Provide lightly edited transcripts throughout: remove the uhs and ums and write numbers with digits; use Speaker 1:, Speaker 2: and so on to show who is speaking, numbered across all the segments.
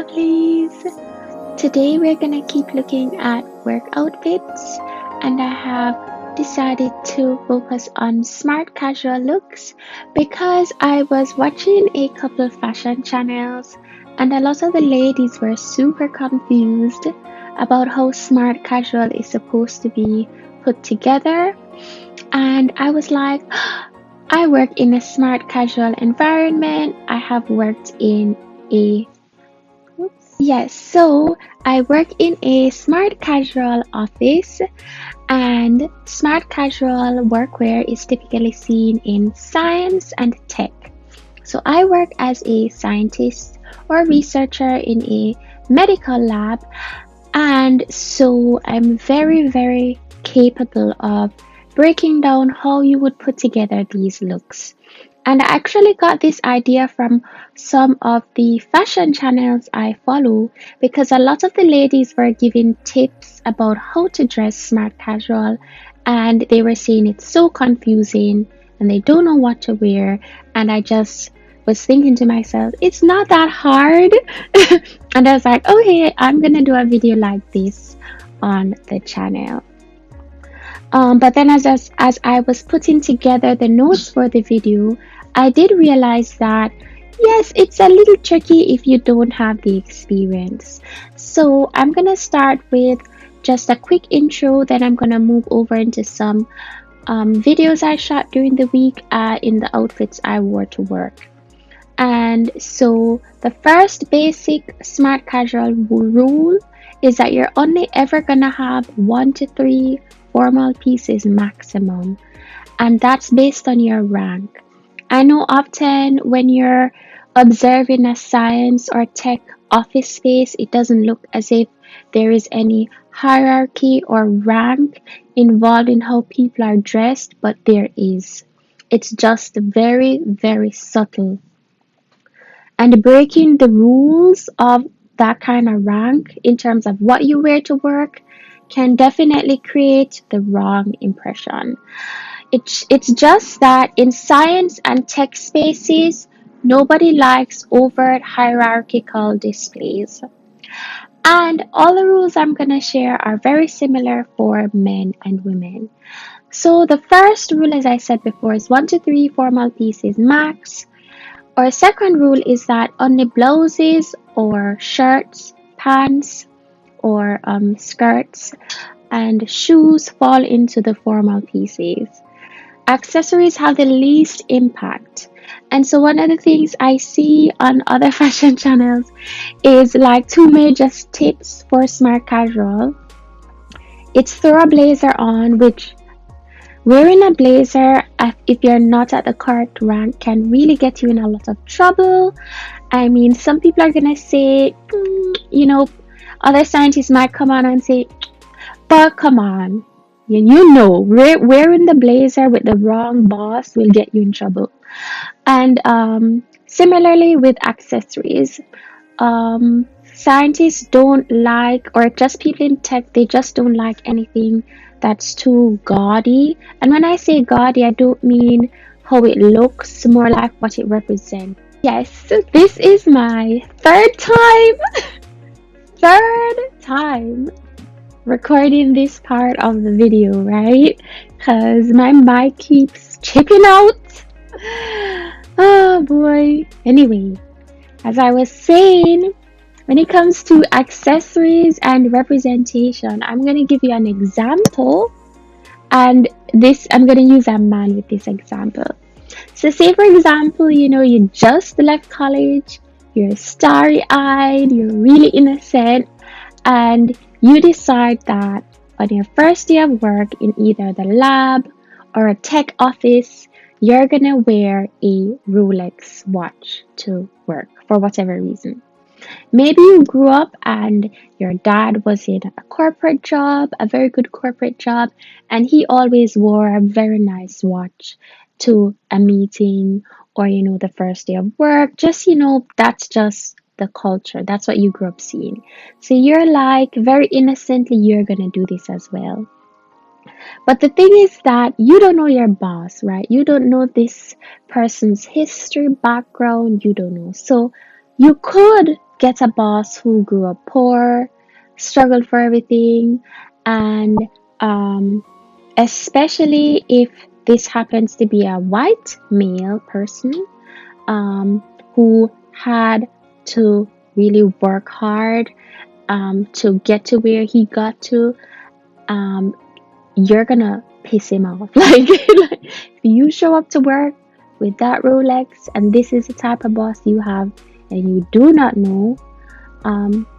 Speaker 1: Lovelies. Today we're gonna keep looking at work outfits, and I have decided to focus on smart casual looks because I was watching a couple of fashion channels, and a lot of the ladies were super confused about how smart casual is supposed to be put together. And I was like, I work in a smart casual environment. I have worked in a Yes, so I work in a smart casual office, and smart casual workwear is typically seen in science and tech. So I work as a scientist or researcher in a medical lab, and so I'm very capable of breaking down how you would put together these looks. And I actually got this idea from some of the fashion channels I follow because a lot of the ladies were giving tips about how to dress smart casual, and they were saying it's so confusing and they don't know what to wear. And I just was thinking to myself, it's not that hard. And I was like, okay, I'm gonna do a video like this on the channel. But then as I was putting together the notes for the video, I did realize that yes, it's a little tricky if you don't have the experience. So I'm gonna start with just a quick intro, then I'm gonna move over into some videos I shot during the week in the outfits I wore to work. And so the first basic smart casual rule is that you're only ever gonna have 1 to 3 formal pieces maximum, and that's based on your rank. I know often when you're observing a science or tech office space, it doesn't look as if there is any hierarchy or rank involved in how people are dressed, but there is. It's just very subtle. And breaking the rules of that kind of rank in terms of what you wear to work can definitely create the wrong impression. It's just that in science and tech spaces, nobody likes overt hierarchical displays. And all the rules I'm going to share are very similar for men and women. So the first rule, as I said before, is 1 to 3 formal pieces max. Our second rule is that only blouses or shirts, pants, or skirts and shoes fall into the formal pieces. Accessories have the least impact. And so one of the things I see on other fashion channels is like two major tips for smart casual. It's throw a blazer on, which wearing a blazer, if you're not at the correct rank, can really get you in a lot of trouble. I mean, some people are gonna say, other scientists might come on and say, but come on, wearing the blazer with the wrong boss will get you in trouble. And similarly with accessories, scientists don't like, or just people in tech, they just don't like anything that's too gaudy. And when I say gaudy, I don't mean how it looks, more like what it represents. Yes, so this is my third time recording this part of the video, right? Because my mic keeps chipping out. Oh boy. Anyway, as I was saying, when it comes to accessories and representation, I'm going to give you an example, and I'm going to use a man with this example. So say for example, you just left college, you're starry-eyed, you're really innocent, and you decide that on your first day of work in either the lab or a tech office, you're going to wear a Rolex watch to work for whatever reason. Maybe you grew up and your dad was in a corporate job, a very good corporate job, and he always wore a very nice watch to a meeting or, the first day of work. Just, that's just the culture. That's what you grew up seeing. So you're like, very innocently, you're going to do this as well. But the thing is that you don't know your boss, right? You don't know this person's history, background, you don't know. So you could get a boss who grew up poor, struggled for everything, and um, especially if this happens to be a white male person um, who had to really work hard to get to where he got to, um, you're gonna piss him off. Like if you show up to work with that Rolex and this is the type of boss you have and you do not know,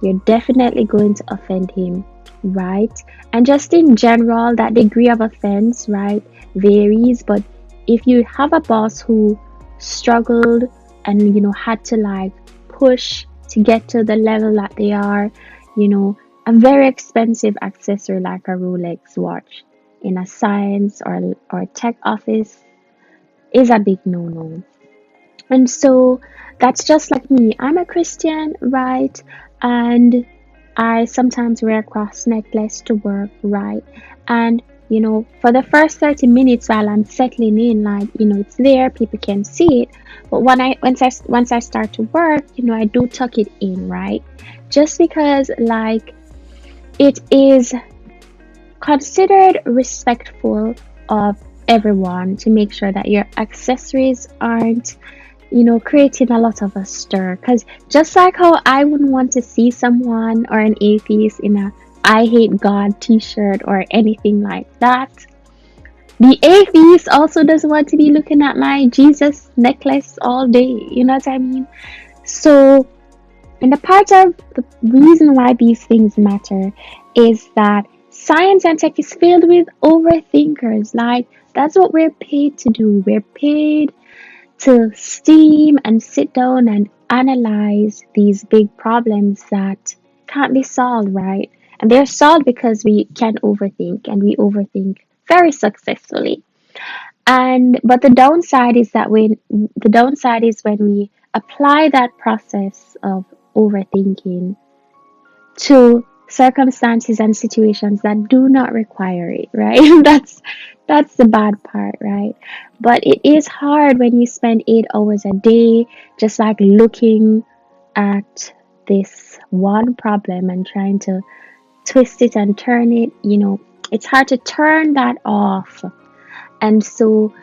Speaker 1: you're definitely going to offend him, right? And just in general, that degree of offense, right, varies. But if you have a boss who struggled and had to like push to get to the level that they are, you know, a very expensive accessory like a Rolex watch in a science or tech office is a big no-no. And so that's just like me. I'm a Christian, right? And I sometimes wear a cross necklace to work, right? And for the first 30 minutes while I'm settling in, like, it's there, people can see it. But once I start to work, I do tuck it in, right? Just because like it is considered respectful of everyone to make sure that your accessories aren't creating a lot of a stir. Because just like how I wouldn't want to see someone or an atheist in a I hate God t shirt or anything like that, the atheist also doesn't want to be looking at my Jesus necklace all day. You know what I mean? So, and the part of the reason why these things matter is that science and tech is filled with overthinkers. Like, that's what we're paid to do. We're paid to steam and sit down and analyze these big problems that can't be solved, right? And they're solved because we can overthink and we overthink very successfully. And but the downside is when we apply that process of overthinking to circumstances and situations that do not require it, right? That's the bad part, right? But it is hard when you spend 8 hours a day just like looking at this one problem and trying to twist it and turn it. It's hard to turn that off. And so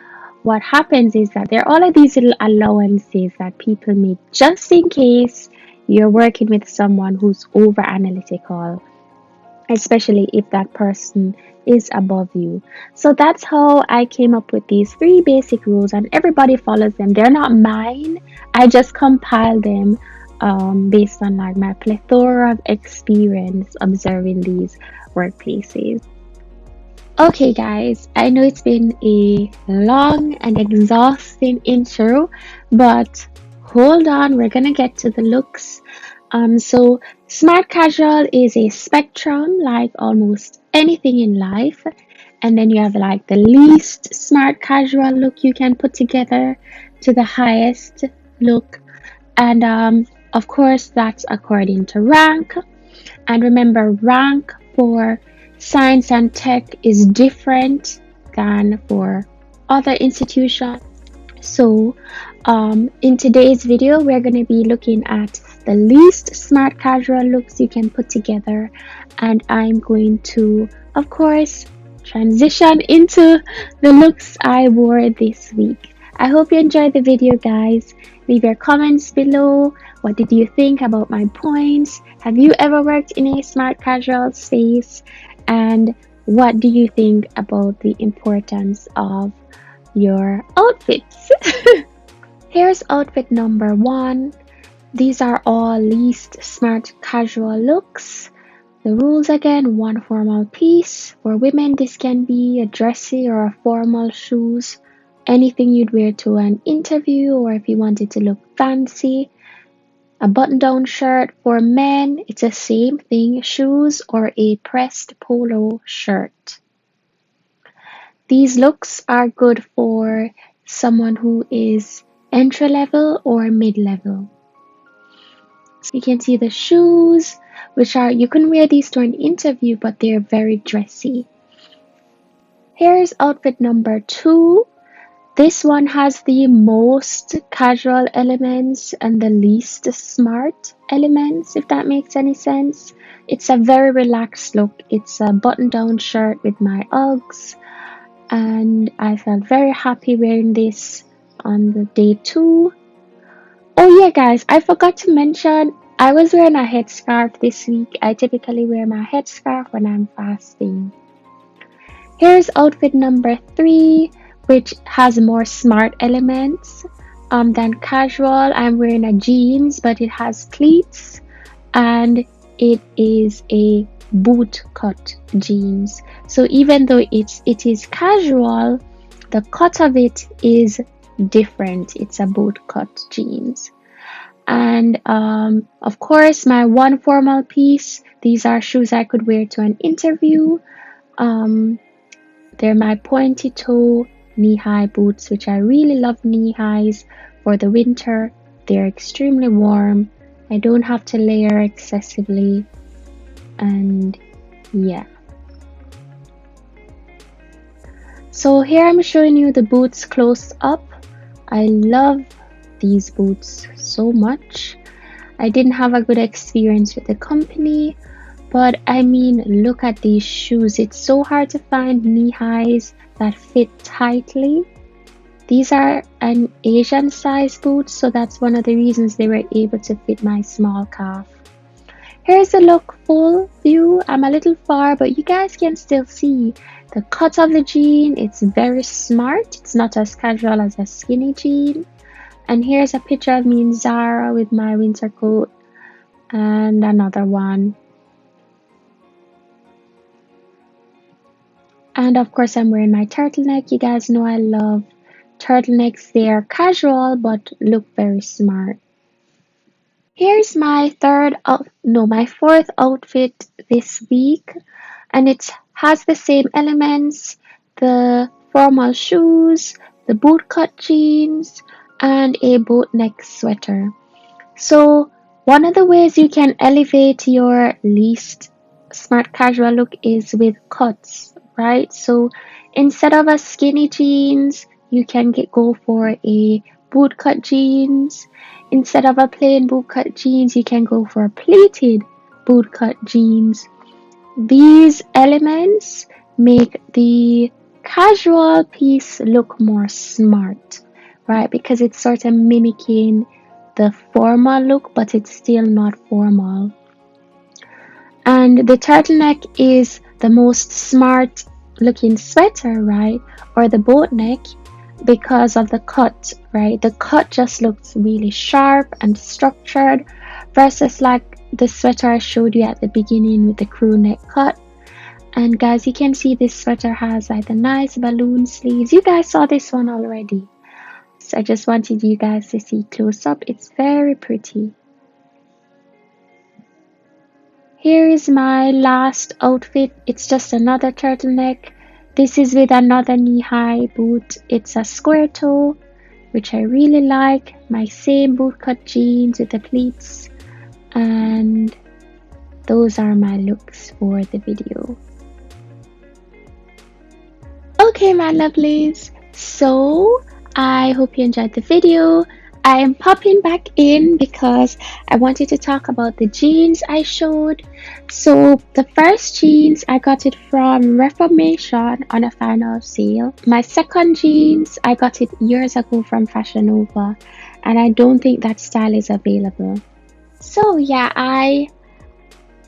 Speaker 1: what happens is that there are all of these little allowances that people make just in case you're working with someone who's over analytical, especially if that person is above you. So that's how I came up with these 3 basic rules, and everybody follows them. They're not mine, I just compiled them based on like my plethora of experience observing these workplaces. Okay, guys, I know it's been a long and exhausting intro, but hold on, we're gonna get to the looks. So smart casual is a spectrum like almost anything in life, and then you have like the least smart casual look you can put together to the highest look, and of course, that's according to rank. And remember, rank for science and tech is different than for other institutions. So, in today's video, we're going to be looking at the least smart casual looks you can put together, and I'm going to, of course, transition into the looks I wore this week. I hope you enjoyed the video, guys. Leave your comments below. What did you think about my points? Have you ever worked in a smart casual space? And what do you think about the importance of your outfits? Here's outfit number 1. These are all least smart casual looks. The rules again: 1 formal piece. For women, this can be a dressy or a formal shoes, anything you'd wear to an interview, or if you wanted to look fancy. A button-down shirt. For men, it's the same thing: shoes or a pressed polo shirt. These looks are good for someone who is entry level or mid level. You can see the shoes, which are, you can wear these to an interview, but they're very dressy. Here's outfit number 2. This one has the most casual elements and the least smart elements, if that makes any sense. It's a very relaxed look. It's a button-down shirt with my Uggs, and I felt very happy wearing this on the day 2. Oh yeah, guys, I forgot to mention I was wearing a headscarf this week. I typically wear my headscarf when I'm fasting. Here's outfit number 3, which has more smart elements than casual. I'm wearing a jeans, but it has pleats, and it is a boot cut jeans. So even though it is casual, the cut of it is different. It's a boot cut jeans. And of course, my one formal piece. These are shoes I could wear to an interview. They're my pointy toe knee-high boots, which I really love knee-highs for the winter. They're extremely warm. I don't have to layer excessively. And yeah. So here I'm showing you the boots close up. I love these boots so much. I didn't have a good experience with the company, but I mean, look at these shoes. It's so hard to find knee-highs that fit tightly. These are an Asian size boot, so that's one of the reasons they were able to fit my small calf. Here's the look full view. I'm a little far, but you guys can still see the cut of the jean. It's very smart. It's not as casual as a skinny jean. And here's a picture of me in Zara with my winter coat, and another one. And of course, I'm wearing my turtleneck. You guys know I love turtlenecks. They are casual but look very smart. Here's my fourth outfit this week, and it has the same elements: the formal shoes, the bootcut jeans, and a boat neck sweater. So one of the ways you can elevate your least smart casual look is with cuts, right? So instead of a skinny jeans, you can go for a bootcut jeans. Instead of a plain bootcut jeans, you can go for pleated bootcut jeans. These elements make the casual piece look more smart, right? Because it's sort of mimicking the formal look, but it's still not formal. And the turtleneck is the most smart looking sweater, right? Or the boat neck, because of the cut, right? The cut just looks really sharp and structured versus like the sweater I showed you at the beginning with the crew neck cut. And guys, you can see this sweater has like the nice balloon sleeves. You guys saw this one already. So I just wanted you guys to see close up. It's very pretty. Here is my last outfit. It's just another turtleneck. This is with another knee-high boot. It's a square toe, which I really like. My same bootcut jeans with the pleats. And those are my looks for the video. Okay, my lovelies. So I hope you enjoyed the video. I am popping back in because I wanted to talk about the jeans I showed. So the first jeans, I got it from Reformation on a final sale. My second jeans, I got it years ago from Fashion Nova, and I don't think that style is available. So yeah, I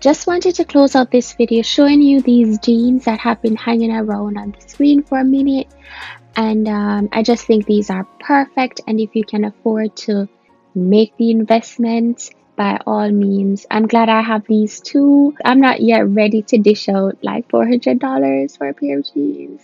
Speaker 1: just wanted to close out this video showing you these jeans that have been hanging around on the screen for a minute. And I just think these are perfect, and if you can afford to make the investment, by all means. I'm glad I have these two. I'm not yet ready to dish out like $400 for a pair of jeans,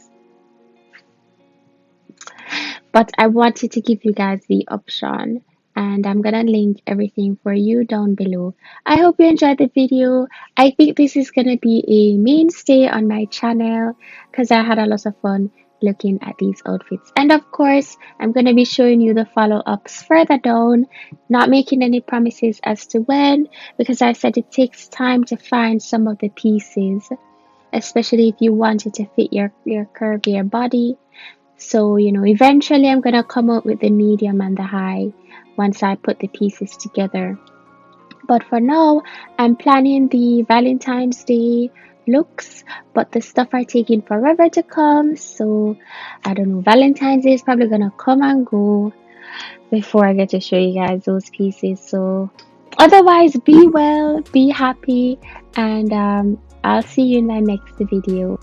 Speaker 1: but I wanted to give you guys the option, and I'm gonna link everything for you down below. I hope you enjoyed the video. I think this is gonna be a mainstay on my channel because I had a lot of fun looking at these outfits. And of course, I'm going to be showing you the follow-ups further down, not making any promises as to when, because I said it takes time to find some of the pieces, especially if you want it to fit your curvier body. So, eventually I'm going to come up with the medium and the high once I put the pieces together. But for now, I'm planning the Valentine's Day looks, but the stuff are taking forever to come. So I don't know. Valentine's Day is probably gonna come and go before I get to show you guys those pieces. So otherwise, be well, be happy, and I'll see you in my next video.